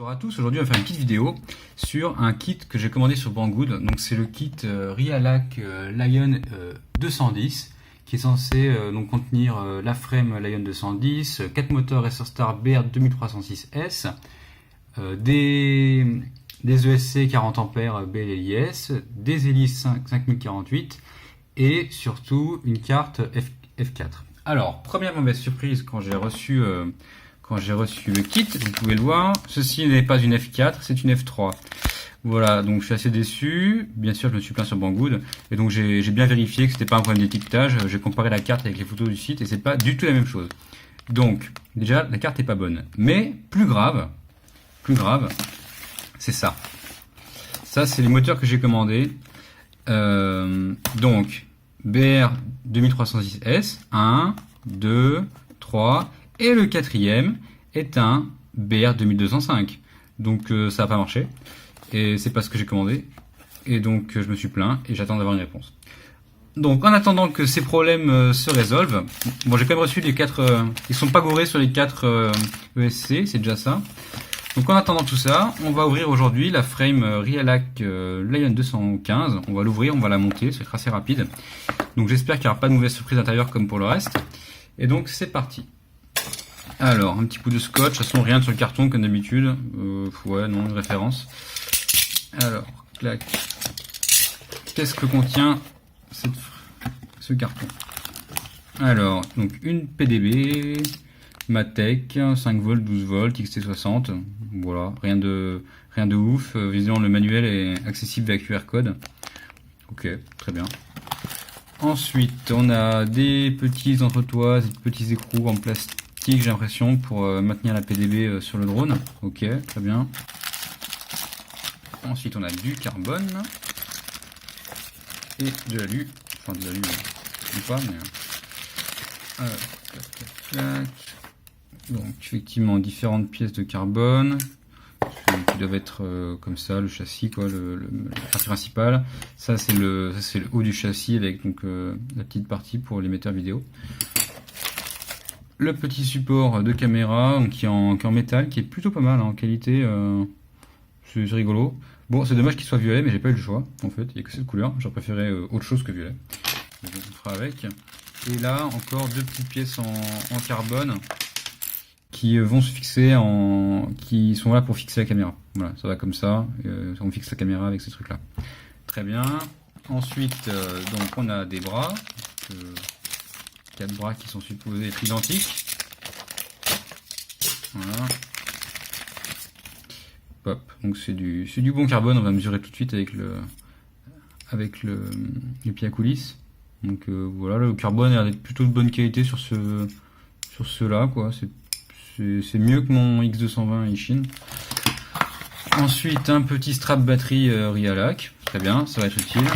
Bonjour à tous, aujourd'hui on va faire une petite vidéo sur un kit que j'ai commandé sur Banggood. Donc c'est le kit Realac Lion 210 qui est censé donc contenir la frame Lion 210, 4 moteurs Acer BR 2306S, des ESC 40 A BLIS, des hélices 5048 et surtout une carte F4. Alors, première mauvaise surprise quand j'ai reçu le kit, vous pouvez le voir, ceci n'est pas une F4, c'est une F3. Voilà, donc je suis assez déçu. Bien sûr, je me suis plaint sur Banggood et donc j'ai bien vérifié que c'était pas un problème d'étiquetage. J'ai comparé la carte avec les photos du site et c'est pas du tout la même chose. Donc, déjà, la carte est pas bonne. Mais plus grave, c'est ça. Ça, c'est les moteurs que j'ai commandés. Donc, BR 2306S, 1, 2, 3, et le quatrième est un BR 2205. Donc ça n'a pas marché, et c'est pas ce que j'ai commandé, et donc je me suis plaint, et j'attends d'avoir une réponse. Donc en attendant que ces problèmes se résolvent, bon j'ai quand même reçu les 4, ils sont pas gourés sur les 4 ESC, c'est déjà ça. Donc en attendant tout ça, on va ouvrir aujourd'hui la frame Realac Lion 215, on va l'ouvrir, on va la monter, ça va être assez rapide. Donc j'espère qu'il n'y aura pas de mauvaise surprise intérieure comme pour le reste, et donc c'est parti. Alors, un petit coup de scotch, de toute façon rien sur le carton comme d'habitude, ouais non, une référence. Alors, clac. Qu'est-ce que contient ce carton? Alors, donc une PDB, Matek, 5 volts, 12 volts, XT60, voilà, rien de ouf, visiblement le manuel est accessible via QR code. Ok, très bien. Ensuite, on a des petits entretoises, des petits écrous en plastique, j'ai l'impression, pour maintenir la PDB sur le drone. Ok, très bien. Ensuite, on a du carbone et de l'alu. Enfin, de l'alu, ou pas, mais. Alors, clac. Donc, effectivement, différentes pièces de carbone qui doivent être comme ça, le châssis, quoi, la partie principale. Ça, c'est le haut du châssis avec donc la petite partie pour l'émetteur vidéo. Le petit support de caméra donc, qui est en métal, qui est plutôt pas mal en qualité, c'est rigolo. Bon, c'est dommage qu'il soit violet, mais j'ai pas eu le choix en fait, il n'y a que cette couleur, j'aurais préféré autre chose que violet. Donc, on fera avec. Et là, encore deux petites pièces en carbone qui vont se fixer qui sont là pour fixer la caméra. Voilà, ça va comme ça, on fixe la caméra avec ces trucs là. Très bien. Ensuite, donc on a des bras. 4 bras qui sont supposés être identiques. Voilà. Hop. Donc c'est du bon carbone, on va mesurer tout de suite avec les pieds à coulisses. Donc voilà, le carbone a l'air d'être plutôt de bonne qualité sur ceux-là, quoi. C'est mieux que mon X220 Ishin. Ensuite, un petit strap batterie Realac. Très bien, ça va être utile.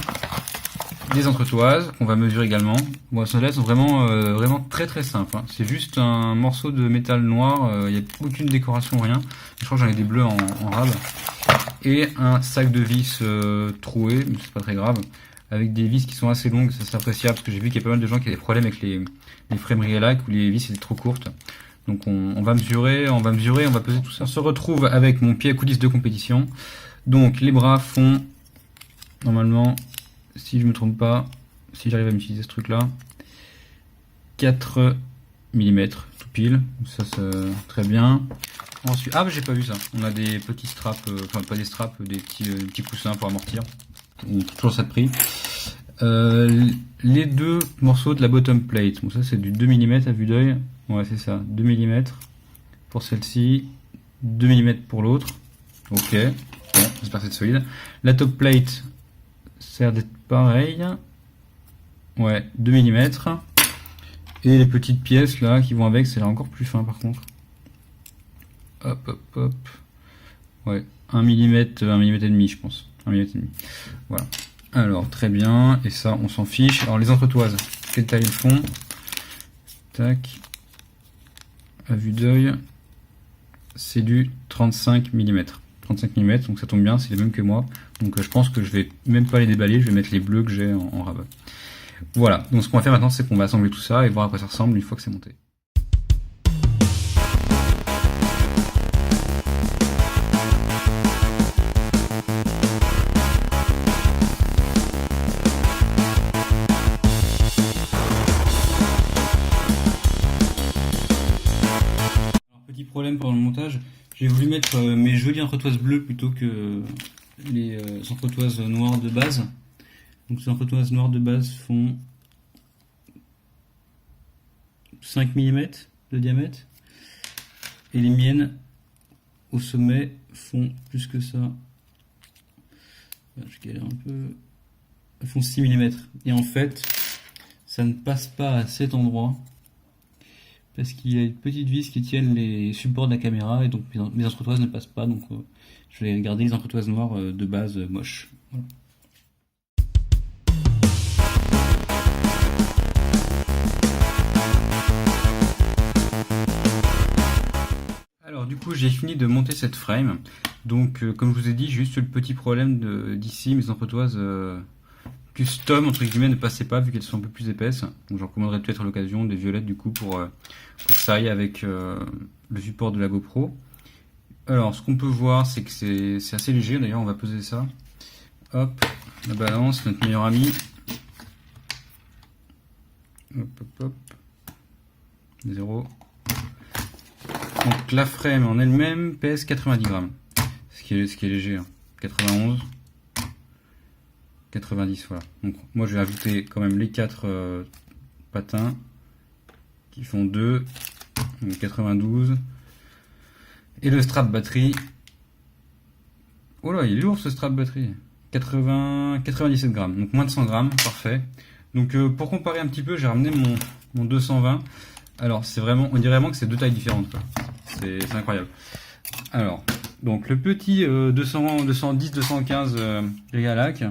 Des entretoises qu'on va mesurer également. Bon, celles-là sont vraiment très très simples. Hein. C'est juste un morceau de métal noir, il n'y a aucune décoration, rien. Je crois que j'en ai des bleus en rab. Et un sac de vis troué, mais c'est pas très grave, avec des vis qui sont assez longues, ça c'est appréciable, parce que j'ai vu qu'il y a pas mal de gens qui avaient des problèmes avec les frames Realac où les vis étaient trop courtes. Donc on va mesurer, on va peser tout ça. On se retrouve avec mon pied à coulisse de compétition. Donc les bras font normalement, si je me trompe pas, si j'arrive à m'utiliser ce truc là, 4 mm tout pile, ça c'est très bien. Ensuite, ah j'ai pas vu ça, on a des petits straps, enfin pas des straps, des petits coussins pour amortir, toujours ça de prix. Les deux morceaux de la bottom plate, bon ça c'est du 2 mm à vue d'œil, ouais c'est ça, 2 mm pour celle-ci, 2 mm pour l'autre, ok, bon, j'espère que c'est solide. La top plate, ça a l'air d'être pareil, ouais, 2 mm, et les petites pièces là qui vont avec, c'est là encore plus fin par contre, hop, ouais, 1 mm, 1 mm et demi je pense, 1 mm et demi, voilà. Alors très bien, et ça on s'en fiche. Alors les entretoises, quelle taille elles font? Tac, à vue d'œil, c'est du 35 mm. 35 mm, donc ça tombe bien, c'est les mêmes que moi. Donc je pense que je vais même pas les déballer, je vais mettre les bleus que j'ai en rabat. Voilà, donc ce qu'on va faire maintenant, c'est qu'on va assembler tout ça et voir à quoi ça ressemble une fois que c'est monté. problème pendant le montage. J'ai voulu mettre mes jolies entretoises bleues plutôt que les entretoises noires de base. Donc ces entretoises noires de base font 5 mm de diamètre. Et les miennes, au sommet, font plus que ça. Je galère un peu. Elles font 6 mm. Et en fait, ça ne passe pas à cet endroit. Parce qu'il y a une petite vis qui tienne les supports de la caméra. Et donc mes entretoises ne passent pas. Donc je vais garder les entretoises noires de base moches. Voilà. Alors du coup j'ai fini de monter cette frame, donc comme je vous ai dit, j'ai juste le petit problème d'ici, mes entretoises custom entre guillemets ne passaient pas vu qu'elles sont un peu plus épaisses, donc j'en recommanderais peut-être à l'occasion des violettes du coup pour que ça aille avec le support de la GoPro. Alors ce qu'on peut voir c'est que c'est assez léger, d'ailleurs on va peser ça, hop, la balance, notre meilleur ami, hop hop hop, 0. Donc la frame en elle-même pèse 90 grammes, ce qui est léger, hein. 91, 90, voilà. Donc moi je vais ajouter quand même les 4 patins qui font 2, donc 92, et le strap batterie. Oh là, il est lourd ce strap batterie, 97 grammes, donc moins de 100 grammes, parfait. Donc pour comparer un petit peu, j'ai ramené mon 220. Alors c'est vraiment, on dirait vraiment que c'est deux tailles différentes, quoi. C'est incroyable. Alors, donc le petit 210, 215 Realac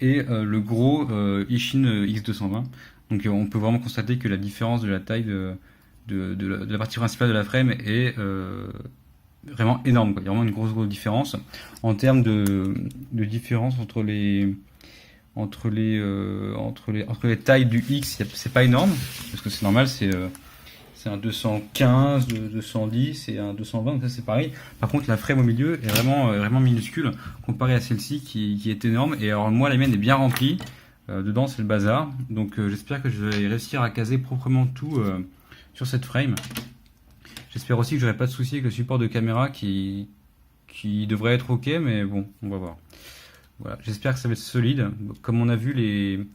et le gros Ishin X220. Donc on peut vraiment constater que la différence de la taille de la partie principale de la frame est vraiment énorme, quoi. Il y a vraiment une grosse différence en termes de différence entre les tailles du X. C'est pas énorme parce que c'est normal, c'est un 215, 210 et un 220, donc ça c'est pareil. Par contre la frame au milieu est vraiment minuscule comparée à celle-ci qui est énorme. Et alors moi la mienne est bien remplie, dedans c'est le bazar, donc j'espère que je vais réussir à caser proprement tout sur cette frame. J'espère aussi que j'aurai pas de soucis avec le support de caméra qui devrait être ok, mais bon, on va voir. Voilà, j'espère que ça va être solide. Comme on a vu,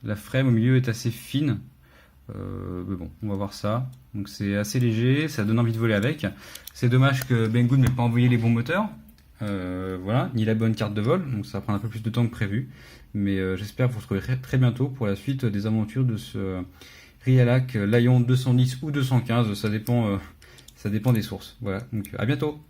la frame au milieu est assez fine. Mais bon, on va voir ça. Donc c'est assez léger, ça donne envie de voler avec. C'est dommage que Banggood n'ait pas envoyé les bons moteurs. Voilà, ni la bonne carte de vol. Donc ça va prendre un peu plus de temps que prévu. Mais j'espère vous retrouver très bientôt pour la suite des aventures de ce Realac Lion 210 ou 215. Ça dépend des sources. Voilà, donc à bientôt.